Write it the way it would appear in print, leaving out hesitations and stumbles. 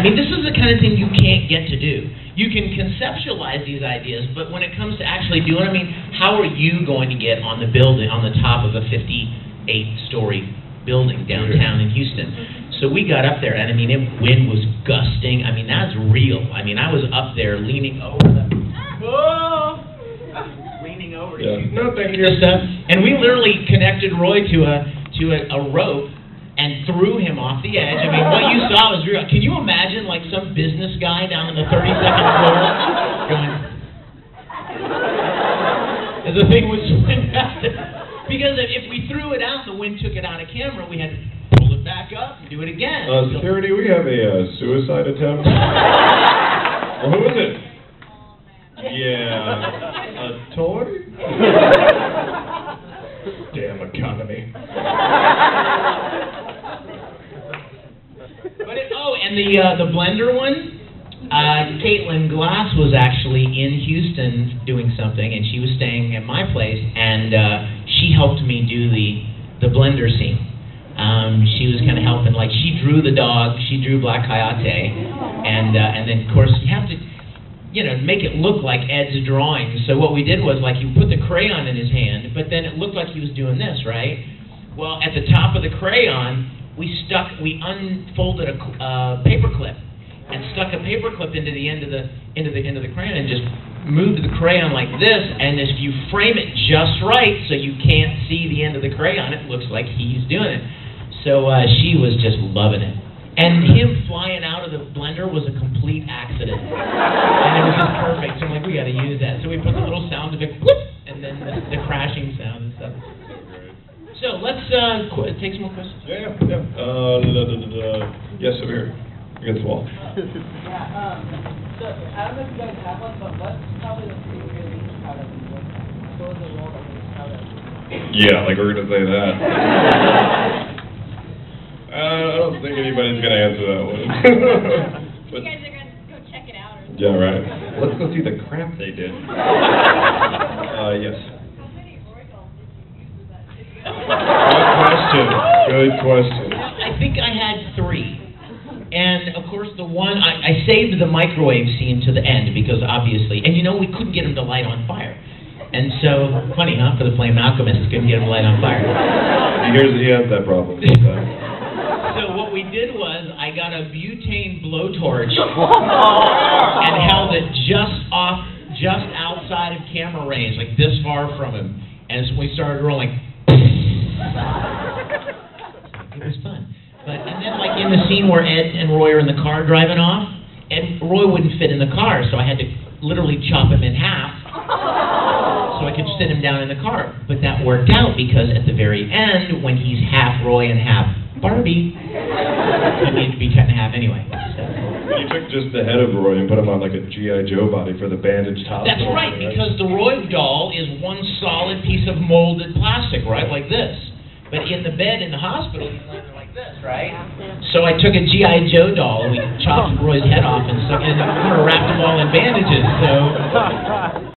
mean, this is the kind of thing you can't get to do. You can conceptualize these ideas, but when it comes to actually doing, I mean, how are you going to get on the building, on the top of a 58-story building downtown in Houston? So we got up there, and I mean, wind was gusting. I mean, that's real. I mean, I was up there leaning over the... Whoa! Leaning over to you. No, thank you. And we literally connected Roy to a rope and threw him off the edge. I mean, what you saw was real. Can you imagine, like, some business guy down on the 32nd floor going... As the thing was swimming past it. Because if we threw it out, the wind took it out of camera, we had to pull it back up and do it again. Security, we have a suicide attempt. Well, who is it? Yeah, a toy? Damn economy. But and the blender one, Caitlin Glass was actually in Houston doing something, and she was staying at my place, and she helped me do the blender scene. She was kind of helping, like, she drew the dog, she drew Black Coyote, and then, of course, you have to, you know, make it look like Ed's drawing. So what we did was, like, you put the crayon in his hand, but then it looked like he was doing this, right? Well, at the top of the crayon, we unfolded a paper clip and stuck a paper clip into the end of the crayon and just moved the crayon like this. And if you frame it just right, so you can't see the end of the crayon, it looks like he's doing it. So she was just loving it. And him flying out of the blender was a complete accident. And it was just perfect. So I'm like, we got to use that. So we put the little sound effect, whoop, and then the crashing sound and stuff. So let's take some more questions. Yeah. Yes, over here. Against the wall. So I don't know if you guys have one, but what's probably the thing you're least proud of? What was the role that you're least proud of? Yeah, like we're going to say that. I don't think anybody's going to answer that one. You guys are going to go check it out. Or yeah, right. Let's go see the crap they did. Yes. How many Roy dolls did you use with that video? Good question. I think I had 3. And, of course, the one, I saved the microwave scene to the end because, obviously, and, you know, we couldn't get him to light on fire. And so, funny, huh, for the Flame Alchemist, couldn't get him to light on fire. He has that problem sometimes. So what we did was, I got a butane blowtorch and held it just outside of camera range, like this far from him. And so we started rolling. It was fun. And then, like, in the scene where Ed and Roy are in the car driving off, Roy wouldn't fit in the car, so I had to literally chop him in half so I could sit him down in the car. But that worked out because at the very end, when he's half Roy and half Barbie, he needed to be cut in half anyway. So. You took just the head of Roy and put him on like a G.I. Joe body for the bandaged top. That's right, because the Roy doll is one solid piece of molded plastic, right, like this. But in the bed in the hospital, he's like this, right? So I took a G.I. Joe doll, and we chopped Roy's head off and stuck it in, wrapped them all in bandages, so...